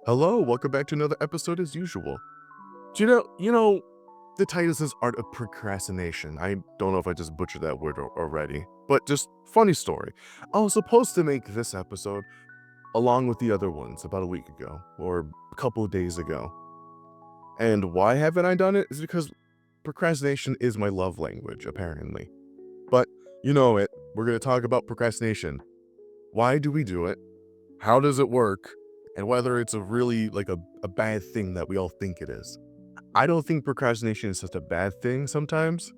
Hello, welcome back to another episode as usual. Do you know, the title says Art of Procrastination. I don't know if I just butchered that word already, but just funny story. I was supposed to make this episode along with the other ones about a week ago or a couple of days ago. And why haven't I done it? Is because procrastination is my love language, apparently. But you know it. We're going to talk about procrastination. Why do we do it? How does it work? And whether it's a really like a bad thing that we all think it is. I don't think procrastination is such a bad thing sometimes.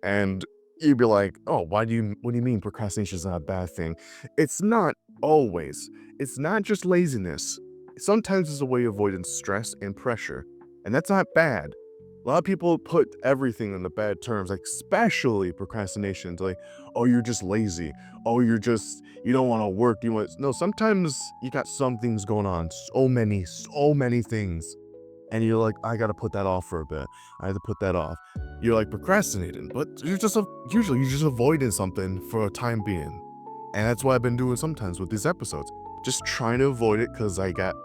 And you'd be like, oh, what do you mean procrastination is not a bad thing? It's not always. It's not just laziness. Sometimes it's a way of avoiding stress and pressure. And that's not bad. A lot of people put everything in the bad terms, like especially procrastination. It's like, oh, you're just lazy. Oh, you don't want to work. No, sometimes you got some things going on. So many things. And you're like, I gotta put that off for a bit. I have to put that off. You're like procrastinating, but usually you're just avoiding something for a time being. And that's what I've been doing sometimes with these episodes. Just trying to avoid it because I got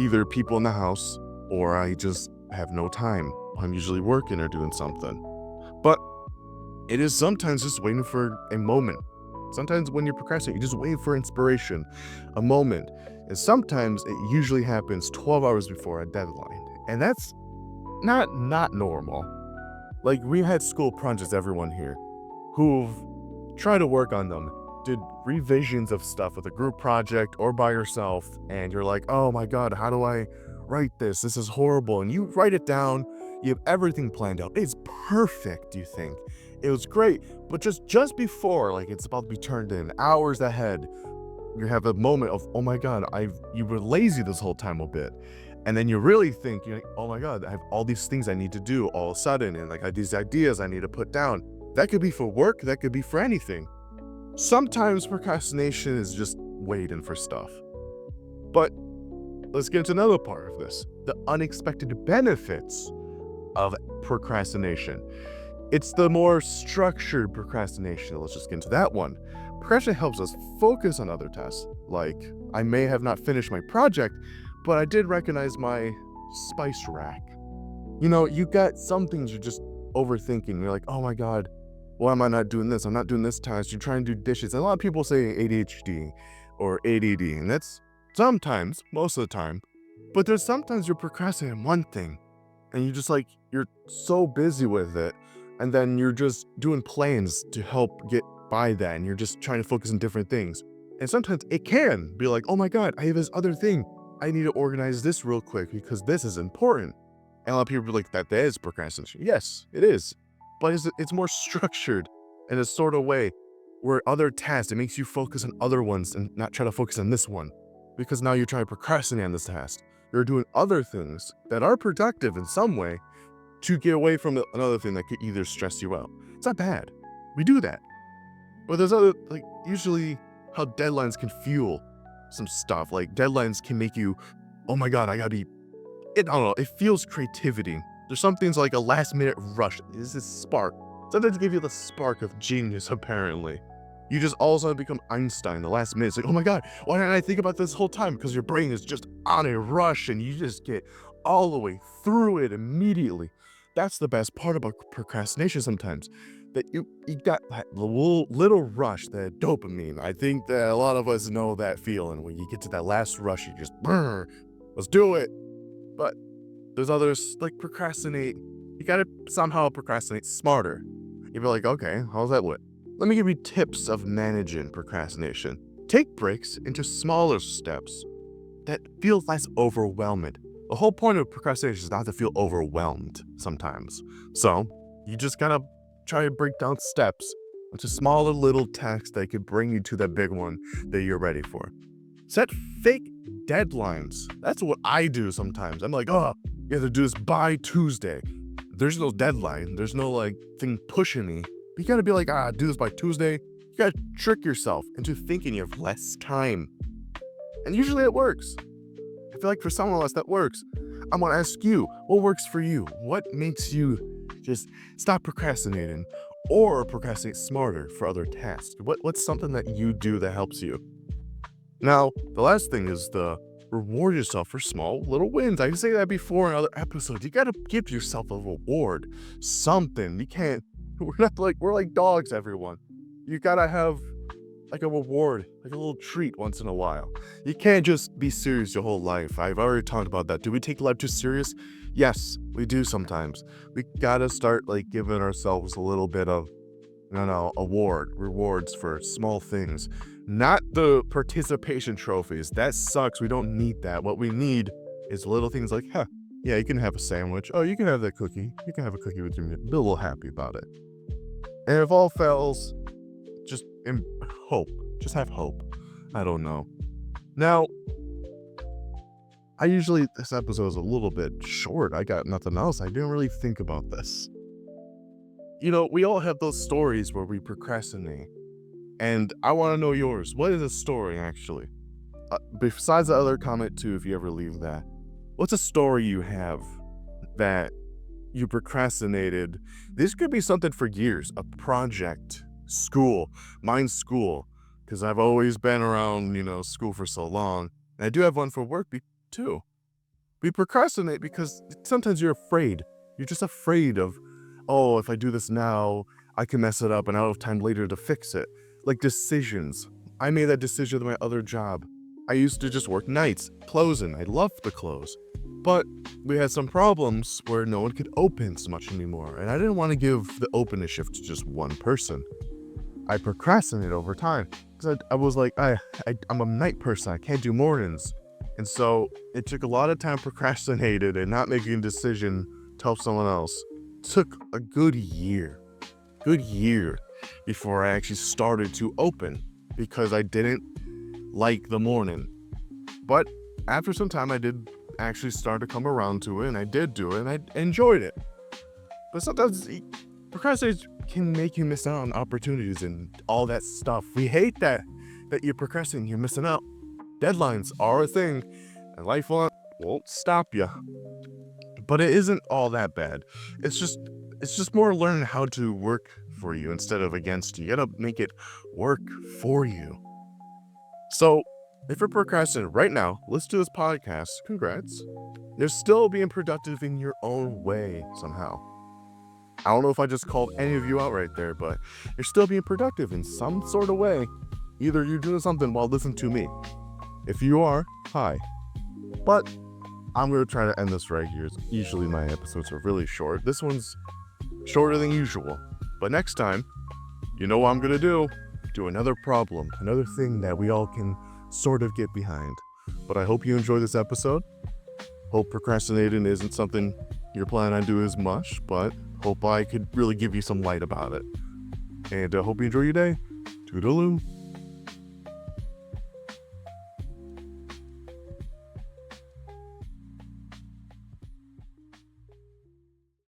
either people in the house or I just have no time. I'm usually working or doing something. But it is sometimes just waiting for a moment. Sometimes when you're procrastinating, you're just waiting for inspiration, a moment. And sometimes it usually happens 12 hours before a deadline. And that's not normal. Like we had school projects, everyone here, who've tried to work on them, did revisions of stuff with a group project or by yourself, and you're like, oh my God, how do I write this? This is horrible. And you write it down, you have everything planned out. It's perfect, you think. It was great. But just before, like it's about to be turned in, hours ahead, you have a moment of, oh my God, you were lazy this whole time a bit. And then you really think, you're like, oh my God, I have all these things I need to do all of a sudden, and like I have these ideas I need to put down. That could be for work, that could be for anything. Sometimes procrastination is just waiting for stuff. But let's get into another part of this, the unexpected benefits of procrastination. It's the more structured procrastination. Let's just get into that one. Procrastination helps us focus on other tasks. Like, I may have not finished my project, but I did recognize my spice rack. You know, you got some things you're just overthinking. You're like, oh my God, why am I not doing this? I'm not doing this task. You're trying to do dishes. And a lot of people say ADHD or ADD, and that's sometimes, most of the time. But there's sometimes you're procrastinating one thing, and you're so busy with it, and then you're just doing plans to help get by that, and you're just trying to focus on different things. And sometimes it can be like, oh my God, I have this other thing. I need to organize this real quick because this is important. And a lot of people are like, that is procrastination. Yes, it is. But it's more structured in a sort of way where other tasks, it makes you focus on other ones and not try to focus on this one. Because now you're trying to procrastinate on this task. You're doing other things that are productive in some way to get away from another thing that could either stress you out. It's not bad. We do that. But there's other, like, usually how deadlines can fuel some stuff. Like, deadlines can make you, oh my God, I don't know, it feels creativity. There's some things like a last minute rush. This is spark. Sometimes give you the spark of genius, apparently. You just all of a sudden become Einstein the last minute. It's like, oh my God, why didn't I think about this whole time? Because your brain is just on a rush and you just get all the way through it immediately. That's the best part about procrastination sometimes. That you got that little rush, that dopamine. I think that a lot of us know that feeling when you get to that last rush, you just, let's do it. But there's others like procrastinate. You gotta somehow procrastinate smarter. You'd be like, okay, how's that look? Let me give you tips of managing procrastination. Take breaks into smaller steps that feel less overwhelming. The whole point of procrastination is not to feel overwhelmed sometimes. So you just gotta try to break down steps into smaller little tasks that could bring you to that big one that you're ready for. Set fake deadlines. That's what I do sometimes. I'm like, oh, you have to do this by Tuesday. There's no deadline. There's no like thing pushing me. But you gotta be like, do this by Tuesday. You gotta trick yourself into thinking you have less time. And usually it works. I feel like for some of us that works. I'm gonna ask you, what works for you? What makes you just stop procrastinating or procrastinate smarter for other tasks? What's something that you do that helps you? Now, the last thing is the reward yourself for small little wins. I say that before in other episodes. You gotta give yourself a reward, something. You can't. We're like dogs, everyone. You gotta have like a reward, like a little treat once in a while. You can't just be serious your whole life. I've already talked about that. Do we take life too serious? Yes, we do sometimes. We gotta start like giving ourselves a little bit of, rewards for small things. Not the participation trophies. That sucks. We don't need that. What we need is little things like, yeah, you can have a sandwich. Oh, you can have that cookie. You can have a cookie with your meal. Be a little happy about it. And if all fails, just hope. Just have hope. I don't know. Now, this episode is a little bit short. I got nothing else. I didn't really think about this. We all have those stories where we procrastinate. And I want to know yours. What is a story, actually? Besides the other comment, too, if you ever leave that. What's a story you have that you procrastinated? This could be something for years. A project. School. Mine's school. Because I've always been around, school for so long. And I do have one for work, too. We procrastinate because sometimes you're afraid. You're just afraid of, if I do this now, I can mess it up and I'll have time later to fix it. Like decisions. I made that decision with my other job. I used to just work nights, closing. I loved to close. But we had some problems where no one could open so much anymore. And I didn't want to give the opening shift to just one person. I procrastinated over time. Because I was like, I'm a night person. I can't do mornings. And so it took a lot of time procrastinated and not making a decision to help someone else. It took a good year before I actually started to open because I didn't like the morning. But after some time, I did actually start to come around to it, and I did do it, and I enjoyed it. But sometimes procrastination can make you miss out on opportunities and all that stuff. We hate that you're procrastinating, you're missing out. Deadlines are a thing, and life won't stop you. But it isn't all that bad. It's just more learning how to work for you instead of against you. You gotta make it work for you. So, if you're procrastinating right now, listen to this podcast. Congrats. You're still being productive in your own way somehow. I don't know if I just called any of you out right there, but you're still being productive in some sort of way. Either you're doing something while listening to me. If you are, hi. But I'm going to try to end this right here. Usually my episodes are really short. This one's shorter than usual. But next time, you know what I'm going to do? Do another problem, another thing that we all can sort of get behind. But I hope you enjoy this episode. Hope procrastinating isn't something you're planning on doing as much, but hope I could really give you some light about it. And I hope you enjoy your day. Toodaloo.